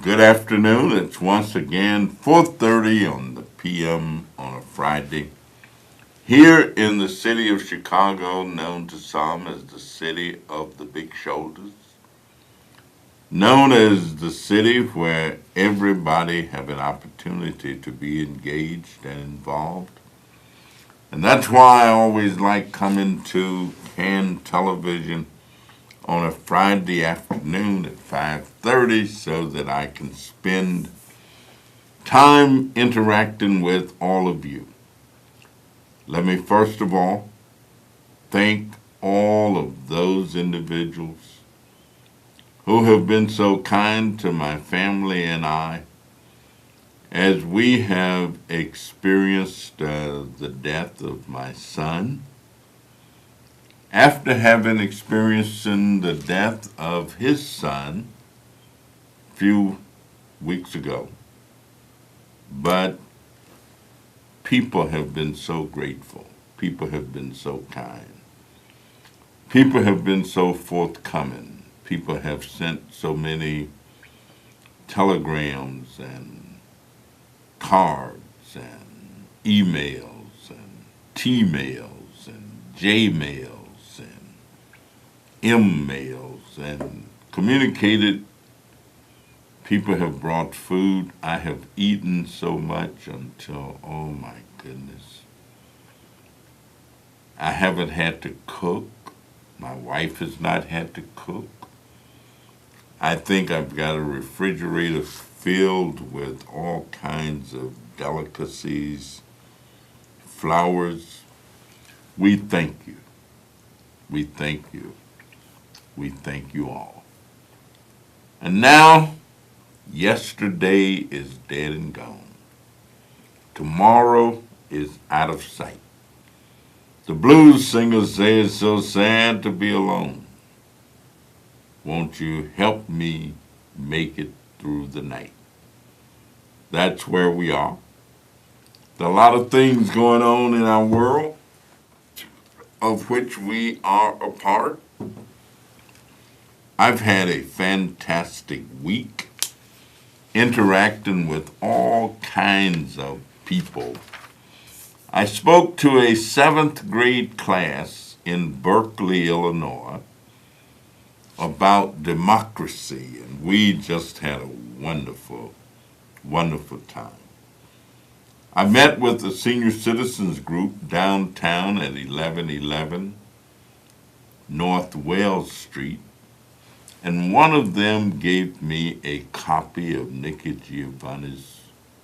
Good afternoon. It's once again 4:30 on the p.m. on a Friday. Here in the city of Chicago, known to some as the city of the big shoulders, known as the city where everybody have an opportunity to be engaged and involved. And that's why I always like coming to CAN television on a Friday afternoon at 5:30 so that I can spend time interacting with all of you. Let me first of all thank all of those individuals who have been so kind to my family and I as we have experienced the death of my son. After having experienced the death of his son a few weeks ago, but people have been so grateful. People have been so kind. People have been so forthcoming. People have sent so many telegrams and cards and emails and T-mails and J-mails and M-mails and communicated. People have brought food. I have eaten so much until, oh my goodness. I haven't had to cook. My wife has not had to cook. I think I've got a refrigerator filled with all kinds of delicacies, flowers. We thank you. We thank you. We thank you all. And now, yesterday is dead and gone. Tomorrow is out of sight. The blues singer says it's so sad to be alone. Won't you help me make it through the night? That's where we are. There are a lot of things going on in our world of which we are a part. I've had a fantastic week interacting with all kinds of people. I spoke to a 7th grade class in Berkeley, Illinois, about democracy, and we just had a wonderful, wonderful time. I met with the senior citizens group downtown at 1111 North Wells Street, and one of them gave me a copy of Nikki Giovanni's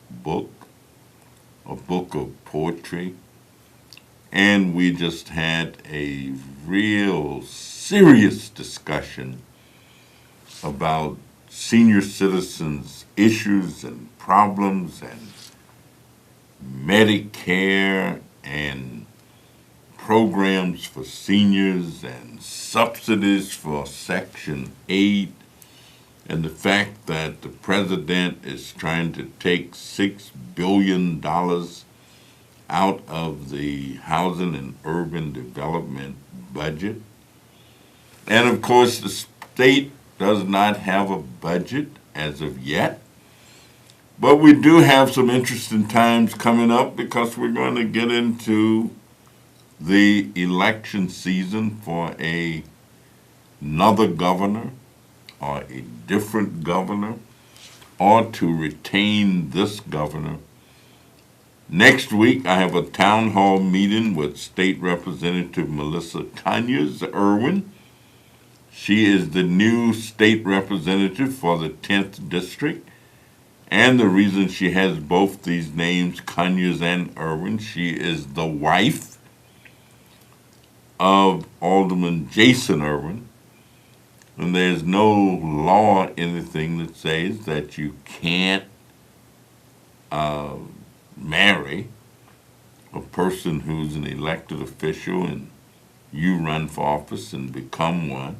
book, a book of poetry, and we just had a real serious discussion about senior citizens' issues and problems and Medicare and programs for seniors and subsidies for Section 8 and the fact that the president is trying to take $6 billion out of the housing and urban development budget. And of course, the state does not have a budget as of yet. But we do have some interesting times coming up because we're going to get into the election season for another governor or a different governor or to retain this governor. Next week, I have a town hall meeting with State Representative Melissa Conyers-Irwin. She is the new state representative for the 10th District. And the reason she has both these names, Conyers and Irwin, she is the wife of Alderman Jason Irwin. And there's no law or anything that says that you can't marry a person who's an elected official and you run for office and become one.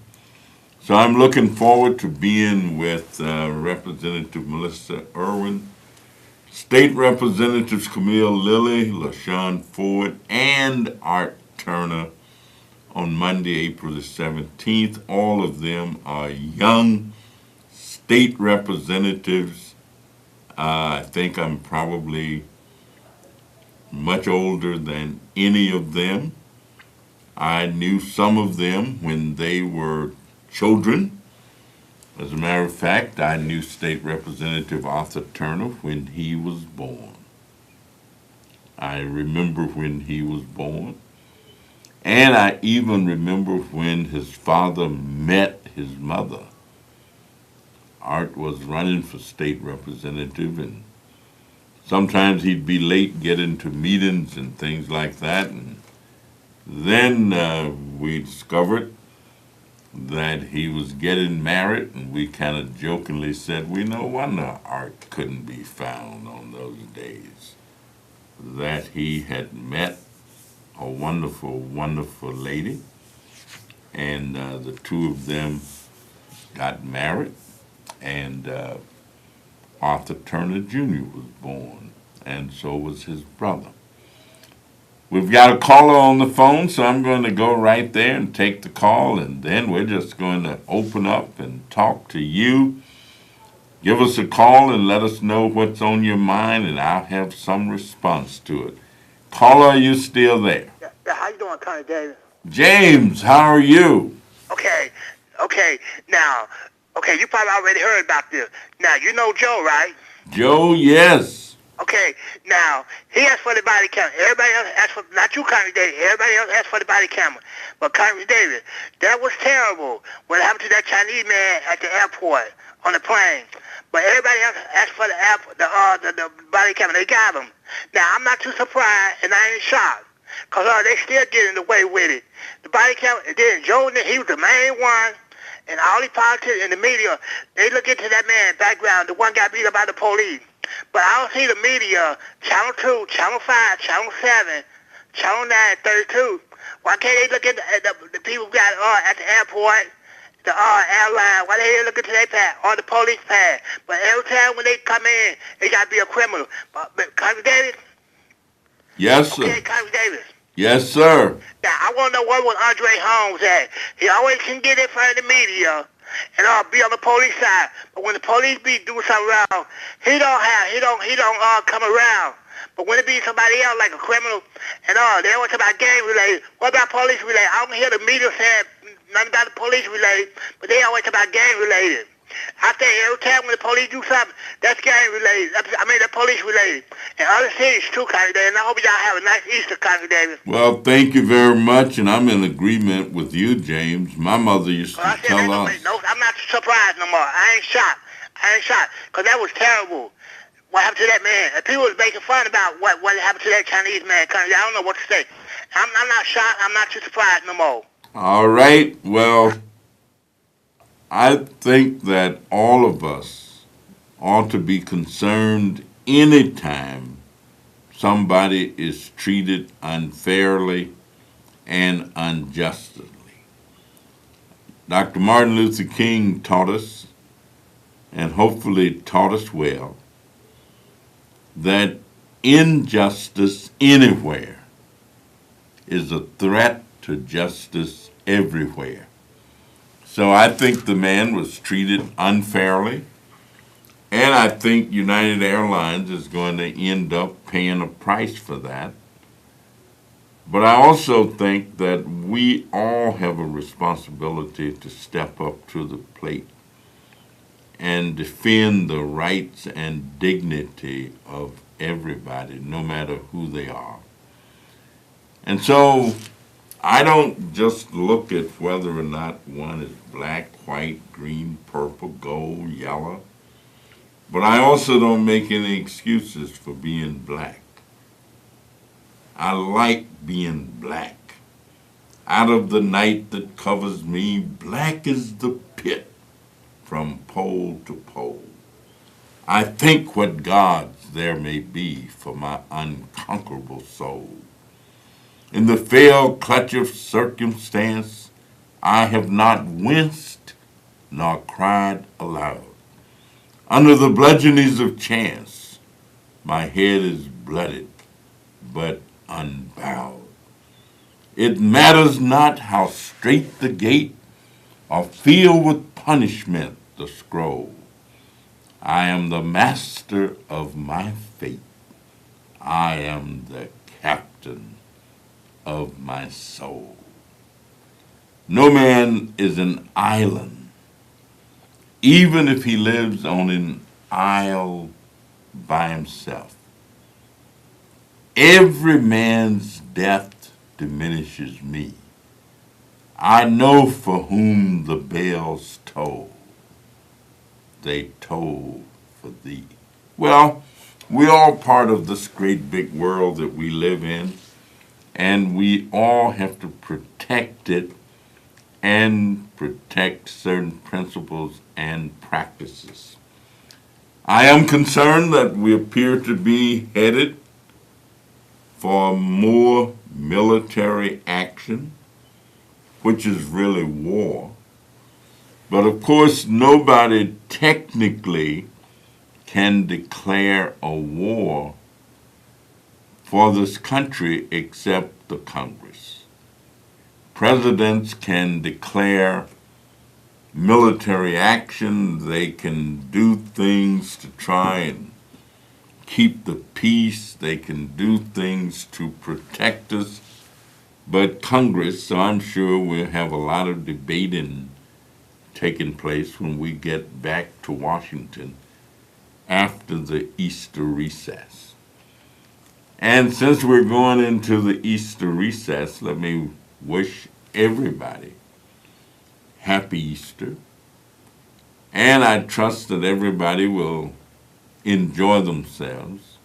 So I'm looking forward to being with Representative Melissa Irwin, State Representatives Camille Lilly, LaShawn Ford, and Art Turner on Monday, April the 17th. All of them are young state representatives, I think I'm probably much older than any of them. I knew some of them when they were children. As a matter of fact, I knew State Representative Arthur Turner when he was born. I remember when he was born. And I even remember when his father met his mother. Art was running for state representative, and sometimes he'd be late getting to meetings and things like that. And then we discovered that he was getting married, and we kind of jokingly said, we no wonder Art couldn't be found on those days, that he had met a wonderful, wonderful lady, and the two of them got married, and Arthur Turner Jr. was born, and so was his brother. We've got a caller on the phone, so I'm going to go right there and take the call, and then we're just going to open up and talk to you. Give us a call and let us know what's on your mind, and I'll have some response to it. Caller, are you still there? Yeah, how you doing, Connie Davis? James, how are you? Okay. Now, you probably already heard about this. Now, you know Joe, right? Joe, yes. Okay. Now, he asked for the body camera. Everybody else asked for, not you, Connie Davis. Everybody else asked for the body camera. But Connie Davis, that was terrible. What happened to that Chinese man at the airport on the plane? But everybody else asked for the body camera. They got him. Now, I'm not too surprised, and I ain't shocked, because they still getting away with it. The body camera, and then Joe, he was the main one, and all the politicians in the media, they look into that man's background. The one got beat up by the police. But I don't see the media, Channel 2, Channel 5, Channel 7, Channel 9, 32. Why can't they look at the people who got at the airport, the airline? Why they look into their pad or the police pad? But every time when they come in, they got to be a criminal. But Congressman Davis? Yes, sir. Okay, Congressman Davis. Yes, sir. Now, I want to know where was Andre Holmes at. He always can get in front of the media and be on the police side. But when the police be doing something wrong, he don't come around. But when it be somebody else like a criminal and they always talk about gang related. What about police related? I don't hear the media saying nothing about the police related, but they always talk about gang related. I think every time when the police do something, that's gang related. That's police related. And other cities too, Connie Davis. And I hope y'all have a nice Easter, Connie Davis. Well, thank you very much, and I'm in agreement with you, James. My mother used to tell us. No, I'm not surprised no more. I ain't shocked. Because that was terrible. What happened to that man? And people was making fun about what happened to that Chinese man. I don't know what to say. I'm not shocked. I'm not too surprised no more. All right. Well, I think that all of us ought to be concerned anytime somebody is treated unfairly and unjustly. Dr. Martin Luther King taught us, and hopefully taught us well, that injustice anywhere is a threat to justice everywhere. So I think the man was treated unfairly, and I think United Airlines is going to end up paying a price for that. But I also think that we all have a responsibility to step up to the plate and defend the rights and dignity of everybody, no matter who they are. And so I don't just look at whether or not one is black, white, green, purple, gold, yellow, but I also don't make any excuses for being black. I like being black. Out of the night that covers me, black is the pit from pole to pole. I think what gods there may be for my unconquerable soul. In the fell clutch of circumstance, I have not winced nor cried aloud. Under the bludgeonings of chance, my head is blooded, but unbowed. It matters not how strait the gate or filled with punishment the scroll. I am the master of my fate. I am the captain of my soul. No man is an island, even if he lives on an isle by himself. Every man's death diminishes me. I know for whom the bells toll. They toll for thee. Well, we're all part of this great big world that we live in, and we all have to protect it and protect certain principles and practices. I am concerned that we appear to be headed for more military action, which is really war. But of course, nobody technically can declare a war for this country except the Congress. Presidents can declare military action. They can do things to try and keep the peace. They can do things to protect us. But Congress, so I'm sure we'll have a lot of debating taking place when we get back to Washington after the Easter recess. And since we're going into the Easter recess, let me wish everybody happy Easter. And I trust that everybody will enjoy themselves.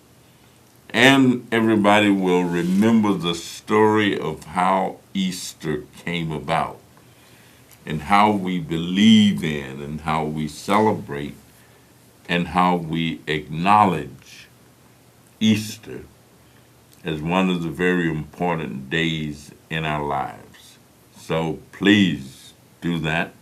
And everybody will remember the story of how Easter came about and how we believe in and how we celebrate and how we acknowledge Easter as one of the very important days in our lives. So please do that.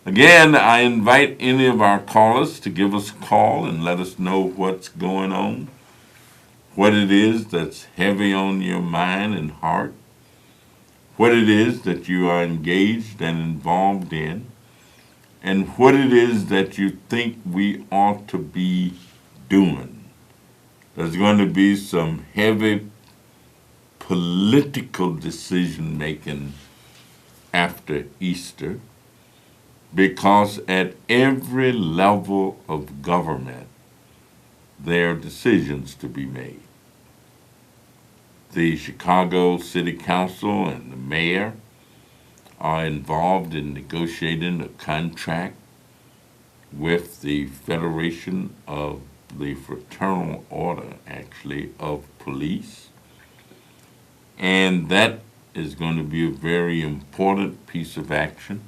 Again, I invite any of our callers to give us a call and let us know what's going on, what it is that's heavy on your mind and heart, what it is that you are engaged and involved in, and what it is that you think we ought to be doing. There's going to be some heavy political decision making after Easter, because at every level of government there are decisions to be made. The Chicago City Council and the mayor are involved in negotiating a contract with the Federation of the Fraternal Order, actually, of Police. And that is going to be a very important piece of action.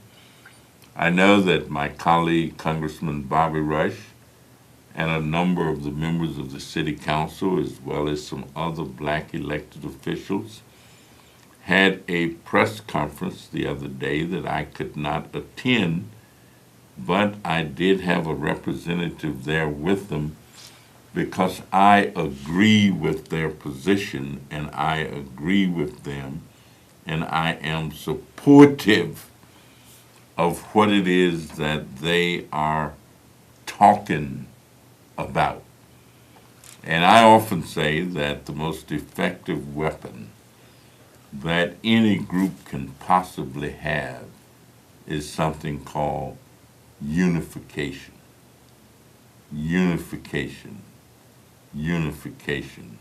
I know that my colleague, Congressman Bobby Rush, and a number of the members of the City Council, as well as some other black elected officials, had a press conference the other day that I could not attend, but I did have a representative there with them because I agree with their position and I agree with them and I am supportive of what it is that they are talking about. And I often say that the most effective weapon that any group can possibly have is something called unification. Unification. Unification.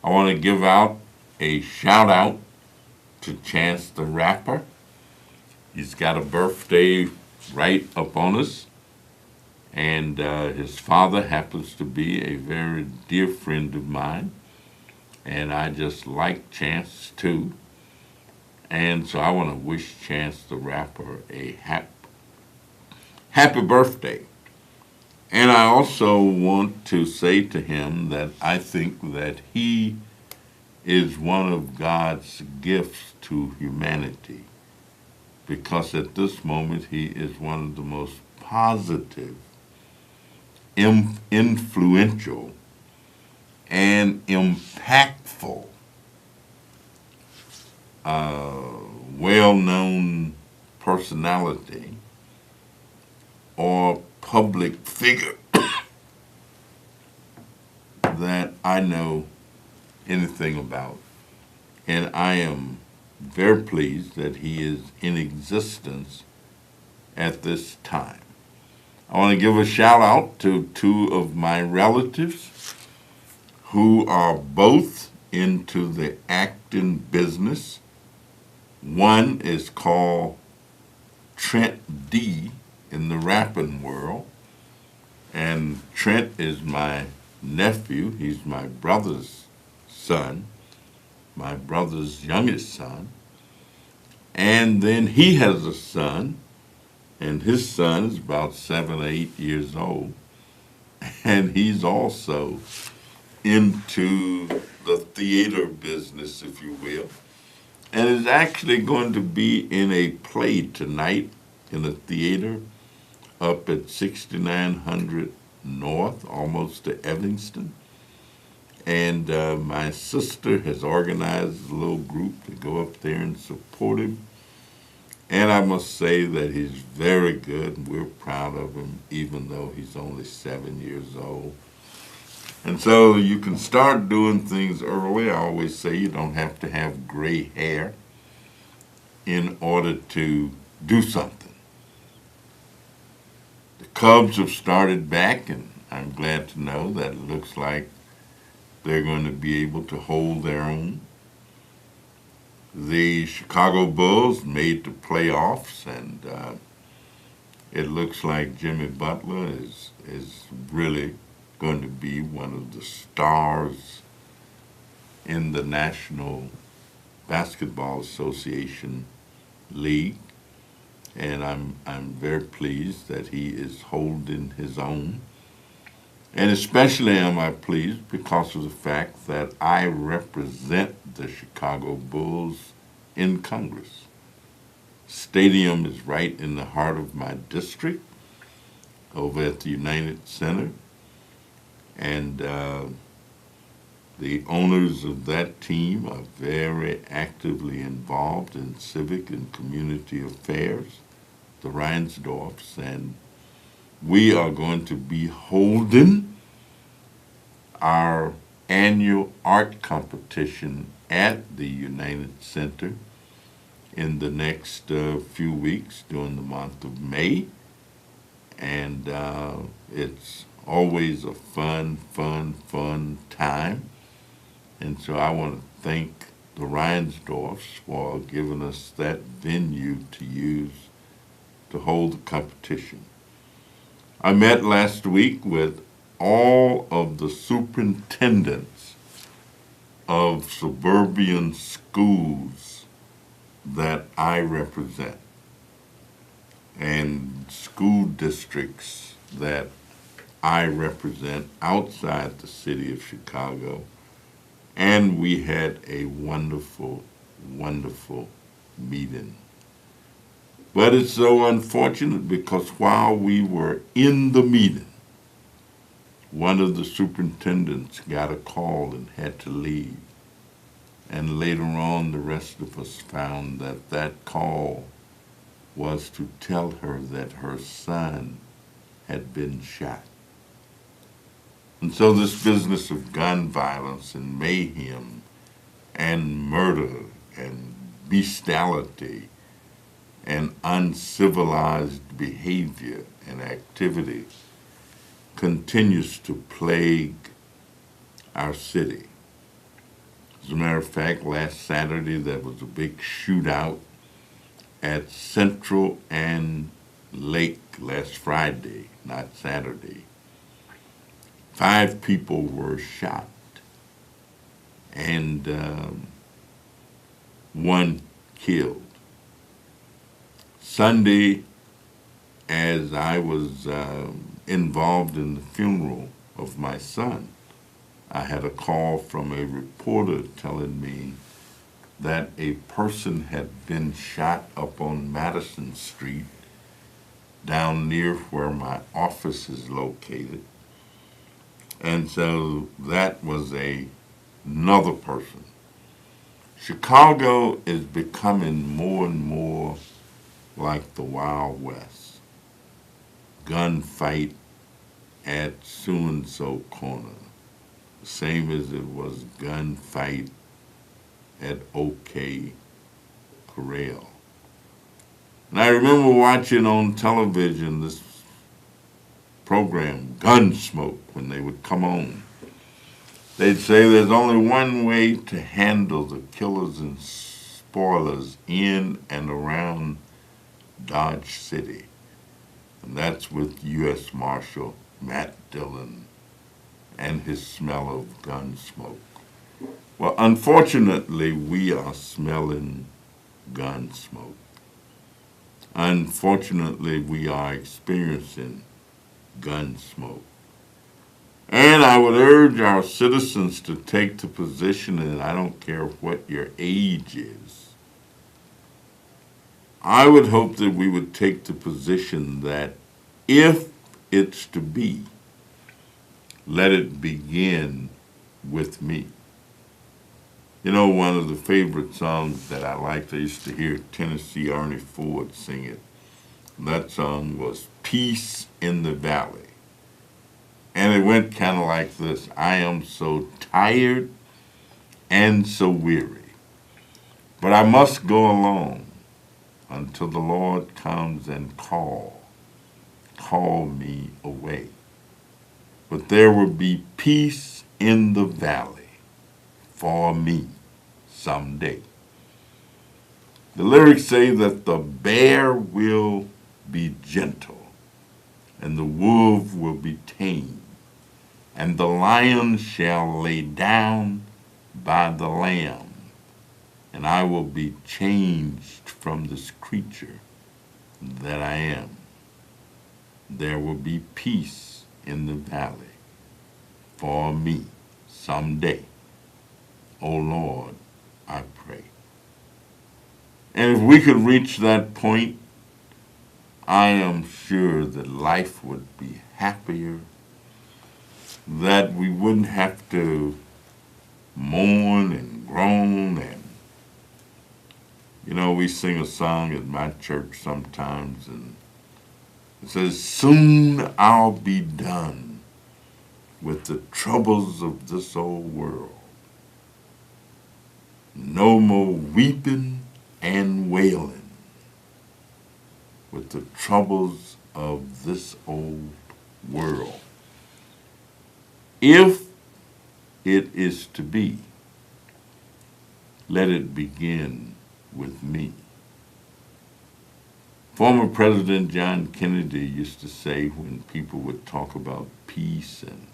I want to give out a shout out to Chance the Rapper. He's got a birthday right up on us, and his father happens to be a very dear friend of mine, and I just like Chance too. And so I want to wish Chance the Rapper a happy birthday. And I also want to say to him that I think that he is one of God's gifts to humanity, because at this moment he is one of the most positive, influential, and impactful, well-known personality or public figure that I know anything about. And I am very pleased that he is in existence at this time. I want to give a shout out to two of my relatives who are both into the acting business. One is called Trent D in the rapping world, and Trent is my nephew. He's my brother's son, my brother's youngest son. And then he has a son, and his son is about 7 or 8 years old, and he's also into the theater business, if you will, and is actually going to be in a play tonight in a theater up at 6900 North, almost to Evanston. And my sister has organized a little group to go up there and support him. And I must say that he's very good, and we're proud of him, even though he's only 7 years old. And so you can start doing things early. I always say you don't have to have gray hair in order to do something. The Cubs have started back, and I'm glad to know that it looks like they're going to be able to hold their own. The Chicago Bulls made the playoffs, and it looks like Jimmy Butler is really going to be one of the stars in the National Basketball Association League, and I'm very pleased that he is holding his own. And especially am I pleased because of the fact that I represent the Chicago Bulls in Congress. Stadium is right in the heart of my district over at the United Center. And the owners of that team are very actively involved in civic and community affairs, the Reinsdorfs, and we are going to be holding our annual art competition at the United Center in the next few weeks during the month of May. And it's always a fun time. And so I want to thank the Reinsdorfs for giving us that venue to use to hold the competition. I met last week with all of the superintendents of suburban schools that I represent and school districts that I represent outside the city of Chicago, and we had a wonderful meeting. But it's so unfortunate because while we were in the meeting, one of the superintendents got a call and had to leave. And later on, the rest of us found that that call was to tell her that her son had been shot. And so this business of gun violence and mayhem and murder and bestiality and uncivilized behavior and activity continues to plague our city. As a matter of fact, last Saturday there was a big shootout at Central and Lake last Friday, not Saturday. 5 people were shot and 1 killed. Sunday, as I was involved in the funeral of my son, I had a call from a reporter telling me that a person had been shot up on Madison Street down near where my office is located. And so that was another person. Chicago is becoming more and more like the Wild West. gunfight at so-and-so corner, the same as it was gunfight at OK Corral. And I remember watching on television this program, Gunsmoke, when they would come on. They'd say there's only one way to handle the killers and spoilers in and around Dodge City, and that's with U.S. Marshal Matt Dillon and his smell of gun smoke. Well, unfortunately, we are smelling gun smoke. Unfortunately, we are experiencing gun smoke. And I would urge our citizens to take the position, and I don't care what your age is, I would hope that we would take the position that if it's to be, let it begin with me. You know, one of the favorite songs that I liked, I used to hear Tennessee Ernie Ford sing it. And that song was Peace in the Valley. And it went kind of like this: I am so tired and so weary, but I must go along until the Lord comes and call me away. But there will be peace in the valley for me someday. The lyrics say that the bear will be gentle and the wolf will be tame, and the lion shall lay down by the lamb, and I will be changed from this creature that I am. There will be peace in the valley for me someday. O Lord, I pray. And if we could reach that point, I am sure that life would be happier, that we wouldn't have to mourn and groan. And you know, we sing a song at my church sometimes, and it says, soon I'll be done with the troubles of this old world. No more weeping and wailing with the troubles of this old world. If it is to be, let it begin with me. Former President John Kennedy used to say, when people would talk about peace and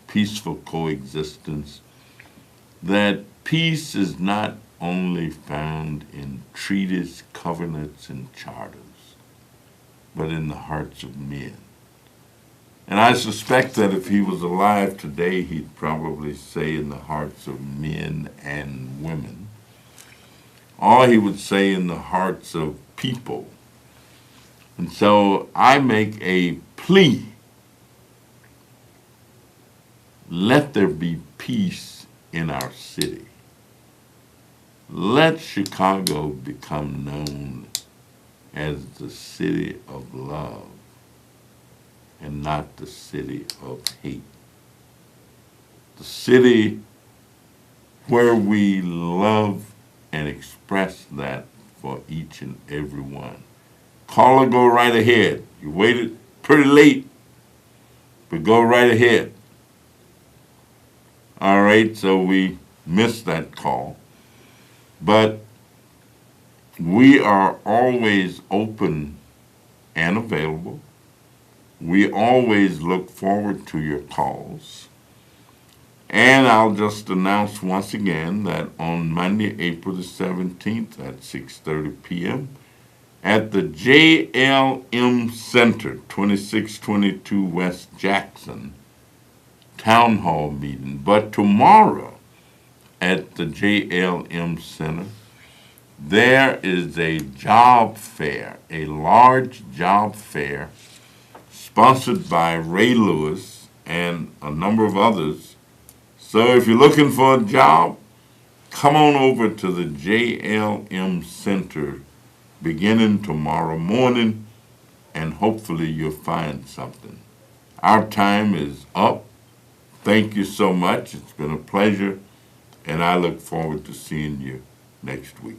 peaceful coexistence, that peace is not only found in treaties, covenants, and charters, but in the hearts of men. And I suspect that if he was alive today, he'd probably say in the hearts of men and women, or he would say in the hearts of people. And so I make a plea. Let there be peace in our city. Let Chicago become known as the city of love and not the city of hate. The city where we love and express that for each and every one. Caller, go right ahead. You waited pretty late, but go right ahead. All right, so we missed that call. But we are always open and available. We always look forward to your calls. And I'll just announce once again that on Monday, April the 17th at 6:30 p.m., at the JLM Center, 2622 West Jackson, Town Hall meeting. But tomorrow at the JLM Center, there is a job fair, a large job fair sponsored by Ray Lewis and a number of others. So if you're looking for a job, come on over to the JLM Center beginning tomorrow morning and hopefully you'll find something. Our time is up. Thank you so much. It's been a pleasure, and I look forward to seeing you next week.